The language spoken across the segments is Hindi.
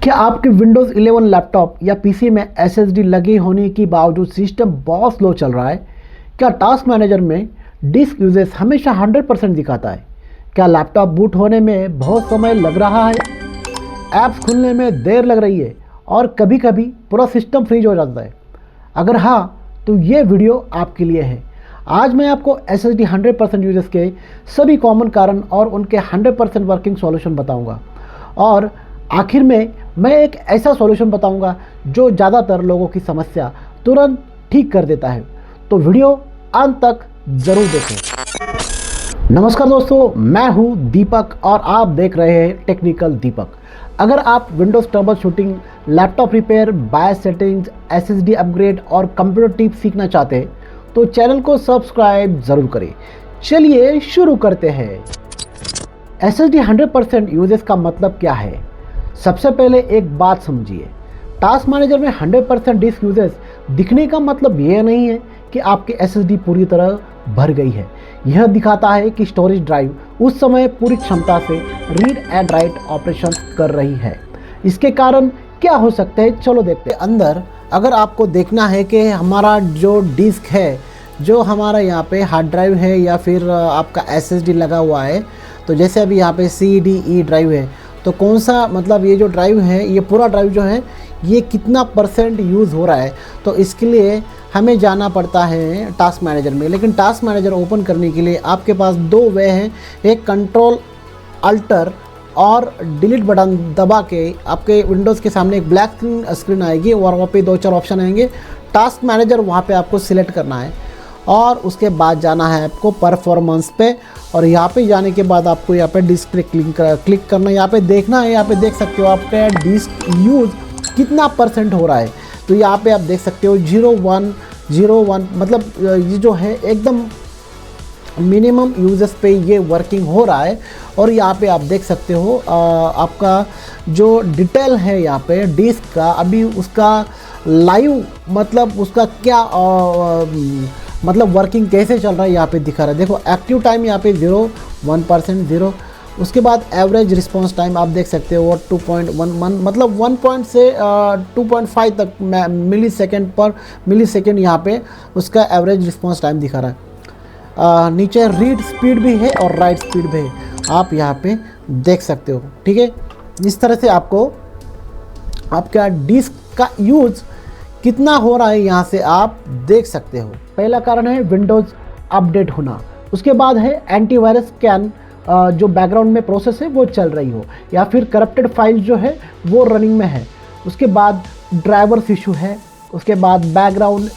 क्या आपके Windows 11 लैपटॉप या पीसी में एसएसडी लगी होने के बावजूद सिस्टम बहुत स्लो चल रहा है? क्या टास्क मैनेजर में डिस्क यूजेस हमेशा 100% दिखाता है? क्या लैपटॉप बूट होने में बहुत समय लग रहा है? ऐप्स खुलने में देर लग रही है और कभी कभी पूरा सिस्टम फ्रीज हो जाता है? अगर हाँ, तो ये वीडियो आपके लिए है। आज मैं आपको एसएसडी 100% यूजेस के सभी कॉमन कारण और उनके 100% वर्किंग सॉल्यूशन बताऊंगा, और आखिर में मैं एक ऐसा सॉल्यूशन बताऊंगा जो ज़्यादातर लोगों की समस्या तुरंत ठीक कर देता है। तो वीडियो अंत तक ज़रूर देखें। नमस्कार दोस्तों, मैं हूं दीपक और आप देख रहे हैं टेक्निकल दीपक। अगर आप Windows troubleshooting, laptop repair, BIOS settings, SSD upgrade और कंप्यूटर टिप्स सीखना चाहते हैं तो चैनल को सब्सक्राइब ज़रूर करें। चलिए शुरू करते हैं। एसएसडी 100% यूजेस का मतलब क्या है? सबसे पहले एक बात समझिए, टास्क मैनेजर में 100% डिस्क यूजेस दिखने का मतलब यह नहीं है कि आपकी एसएसडी पूरी तरह भर गई है। यह दिखाता है कि स्टोरेज ड्राइव उस समय पूरी क्षमता से रीड एंड राइट ऑपरेशन कर रही है। इसके कारण क्या हो सकते हैं, चलो देखते हैं। अंदर अगर आपको देखना है कि हमारा जो डिस्क है, जो हमारा यहाँ पे हार्ड ड्राइव है या फिर आपका एसएसडी लगा हुआ है, तो जैसे अभी यहाँ पे CDE ड्राइव है, तो कौन सा मतलब ये जो ड्राइव है, ये पूरा ड्राइव जो है ये कितना % यूज़ हो रहा है, तो इसके लिए हमें जाना पड़ता है टास्क मैनेजर में। लेकिन टास्क मैनेजर ओपन करने के लिए आपके पास दो वे हैं, एक कंट्रोल अल्टर और डिलीट बटन दबा के आपके विंडोज़ के सामने एक ब्लैक स्क्रीन आएगी और वहाँ पे 2-4 ऑप्शन आएंगे। टास्क मैनेजर वहाँ पे आपको सिलेक्ट करना है और उसके बाद जाना है आपको परफॉर्मेंस पे, और यहाँ पे जाने के बाद आपको यहाँ पे डिस्क पे क्लिक करना है। यहाँ पे देखना है, यहाँ पे देख सकते हो आपका डिस्क यूज़ कितना % हो रहा है। तो यहाँ पे आप देख सकते हो 0101 मतलब ये जो है एकदम मिनिमम यूजेस पे ये वर्किंग हो रहा है। और यहाँ पे आप देख सकते हो आपका जो डिटेल है यहाँ पे डिस्क का, अभी उसका लाइव मतलब उसका क्या मतलब वर्किंग कैसे चल रहा है यहाँ पे दिखा रहा है। देखो एक्टिव टाइम यहाँ पे 0 0। उसके बाद एवरेज रिस्पांस टाइम आप देख सकते हो 2.11 मतलब 1 से 2.5 तक मिली सेकेंड यहाँ पे उसका एवरेज रिस्पांस टाइम दिखा रहा है। नीचे रीड स्पीड भी है और राइट स्पीड भी है, आप यहाँ पे देख सकते हो। ठीक है, इस तरह से आपको आपका डिस्क का यूज़ कितना हो रहा है यहाँ से आप देख सकते हो। पहला कारण है विंडोज़ अपडेट होना। उसके बाद है एंटीवायरस स्कैन, जो बैकग्राउंड में प्रोसेस है वो चल रही हो, या फिर करप्टेड फाइल जो है वो रनिंग में है। उसके बाद ड्राइवर्स इशू है। उसके बाद बैकग्राउंड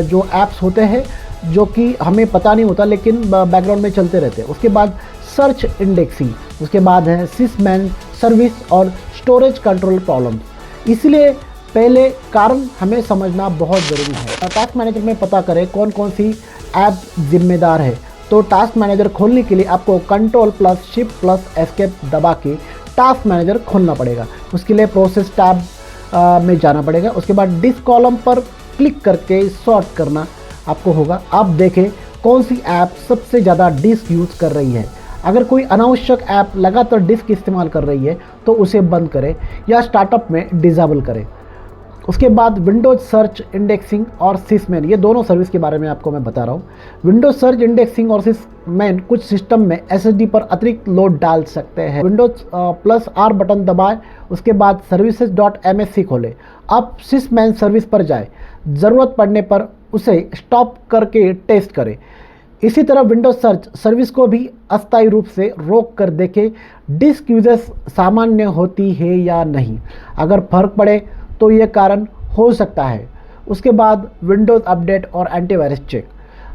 जो ऐप्स होते हैं जो कि हमें पता नहीं होता लेकिन बैकग्राउंड में चलते रहते हैं। उसके बाद सर्च इंडेक्सिंग। उसके बाद है सिसमैन सर्विस और स्टोरेज कंट्रोल प्रॉब्लम्स। इसलिए पहले कारण हमें समझना बहुत ज़रूरी है। टास्क मैनेजर में पता करें कौन कौन सी ऐप जिम्मेदार है। तो टास्क मैनेजर खोलने के लिए आपको Ctrl+Shift+Escape दबा के टास्क मैनेजर खोलना पड़ेगा। उसके लिए प्रोसेस टैब में जाना पड़ेगा। उसके बाद डिस्क कॉलम पर क्लिक करके सॉर्ट करना आपको होगा। अब देखें कौन सी ऐप सबसे ज़्यादा डिस्क यूज़ कर रही है। अगर कोई अनावश्यक ऐप लगातार डिस्क इस्तेमाल कर रही है तो उसे बंद करें या स्टार्टअप में डिसेबल करें। उसके बाद विंडोज सर्च इंडेक्सिंग और सिसमैन, ये दोनों सर्विस के बारे में आपको मैं बता रहा हूँ। विंडोज सर्च इंडेक्सिंग और सिसमैन कुछ सिस्टम में एसएसडी पर अतिरिक्त लोड डाल सकते हैं। विंडोज +R बटन दबाएं, उसके बाद services.msc खोलें। अब सिसमैन सर्विस पर जाएं, ज़रूरत पड़ने पर उसे स्टॉप करके टेस्ट करें। इसी तरह विंडोज सर्च सर्विस को भी अस्थायी रूप से रोक कर देखें डिस्क यूजेस सामान्य होती है या नहीं। अगर फर्क पड़े तो ये कारण हो सकता है। उसके बाद विंडोज़ अपडेट और एंटीवायरस चेक।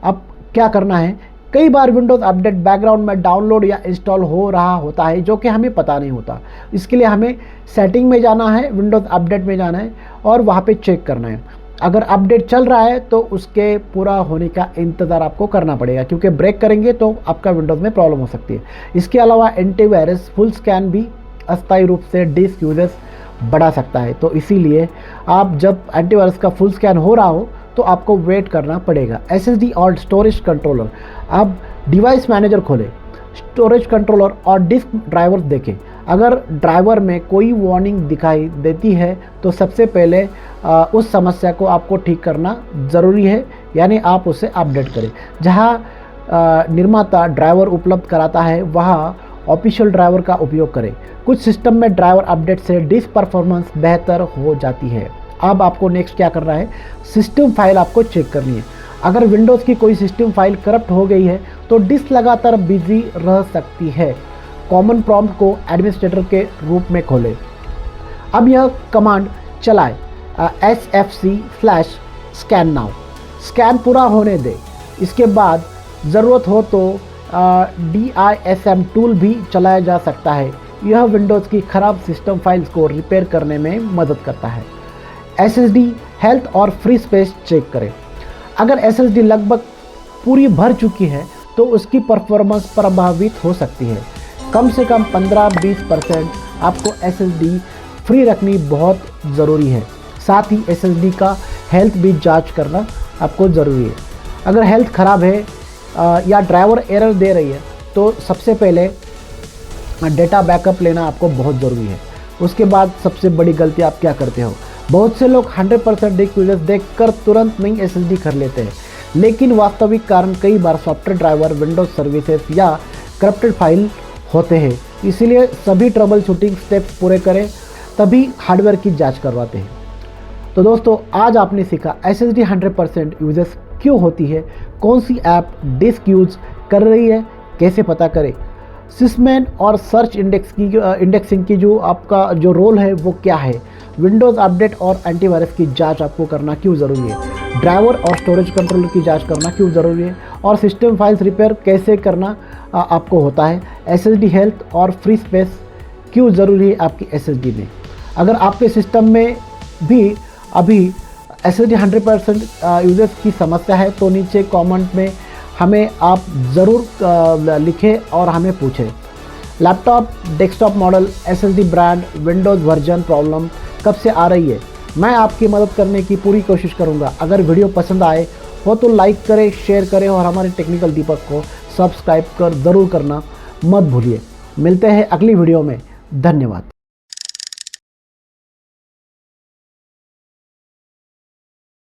अब क्या करना है, कई बार विंडोज़ अपडेट बैकग्राउंड में डाउनलोड या इंस्टॉल हो रहा होता है जो कि हमें पता नहीं होता। इसके लिए हमें सेटिंग में जाना है, विंडोज़ अपडेट में जाना है और वहाँ पे चेक करना है। अगर अपडेट चल रहा है तो उसके पूरा होने का इंतज़ार आपको करना पड़ेगा, क्योंकि ब्रेक करेंगे तो आपका विंडोज़ में प्रॉब्लम हो सकती है। इसके अलावा एंटीवायरस फुल स्कैन भी अस्थायी रूप से डिस्क यूजेस बढ़ा सकता है। तो इसीलिए आप जब एंटीवायरस का फुल स्कैन हो रहा हो तो आपको वेट करना पड़ेगा। एसएसडी और स्टोरेज कंट्रोलर। अब डिवाइस मैनेजर खोलें, स्टोरेज कंट्रोलर और डिस्क ड्राइवर्स देखें। अगर ड्राइवर में कोई वार्निंग दिखाई देती है तो सबसे पहले उस समस्या को आपको ठीक करना ज़रूरी है, यानी आप उसे अपडेट करें। जहाँ निर्माता ड्राइवर उपलब्ध कराता है वहाँ ऑफिशियल ड्राइवर का उपयोग करें। कुछ सिस्टम में ड्राइवर अपडेट से डिस्क परफॉर्मेंस बेहतर हो जाती है। अब आपको नेक्स्ट क्या करना है, सिस्टम फाइल आपको चेक करनी है। अगर विंडोज़ की कोई सिस्टम फाइल करप्ट हो गई है तो डिस्क लगातार बिजी रह सकती है। कॉमन प्रॉम्प्ट को एडमिनिस्ट्रेटर के रूप में खोलें। अब यह कमांड चलाएं sfc/scan now। स्कैन पूरा होने दें। इसके बाद ज़रूरत हो तो DISM टूल भी चलाया जा सकता है। यह विंडोज़ की ख़राब सिस्टम फाइल्स को रिपेयर करने में मदद करता है। SSD हेल्थ और फ्री स्पेस चेक करें। अगर SSD लगभग पूरी भर चुकी है तो उसकी परफॉर्मेंस प्रभावित हो सकती है। कम से कम 15-20% आपको SSD फ्री रखनी बहुत ज़रूरी है। साथ ही SSD का हेल्थ भी जांच करना आपको ज़रूरी है। अगर हेल्थ ख़राब है या ड्राइवर एरर दे रही है तो सबसे पहले डेटा बैकअप लेना आपको बहुत ज़रूरी है। उसके बाद सबसे बड़ी गलती आप क्या करते हो, बहुत से लोग 100% डिस्क यूजेस देखकर तुरंत नई SSD कर लेते हैं, लेकिन वास्तविक कारण कई बार सॉफ्टवेयर ड्राइवर, विंडोज़ सर्विसेज या करप्टेड फाइल होते हैं। इसीलिए सभी ट्रबल शूटिंग स्टेप्स पूरे करें तभी हार्डवेयर की जांच करवाते हैं। तो दोस्तों आज आपने सीखा SSD 100% यूजेस क्यों होती है, कौन सी ऐप डिस्क यूज कर रही है, कैसे पता करें, सिसमैन और सर्च इंडेक्सिंग की जो आपका जो रोल है वो क्या है, विंडोज़ अपडेट और एंटीवायरस की जांच आपको करना क्यों ज़रूरी है, ड्राइवर और स्टोरेज कंट्रोलर की जांच करना क्यों ज़रूरी है, और सिस्टम फाइल्स रिपेयर कैसे करना आपको होता है, SSD हेल्थ और फ्री स्पेस क्यों ज़रूरी है आपकी SSD में। अगर आपके सिस्टम में भी अभी SSD 100% यूजर्स की समस्या है तो नीचे कमेंट में हमें आप ज़रूर लिखें और हमें पूछें। Laptop, desktop model, SSD brand, Windows version problem कब से आ रही है, मैं आपकी मदद करने की पूरी कोशिश करूंगा। अगर वीडियो पसंद आए हो तो लाइक करें, शेयर करें और हमारे टेक्निकल दीपक को सब्सक्राइब ज़रूर करना मत भूलिए। मिलते हैं अगली वीडियो में। धन्यवाद।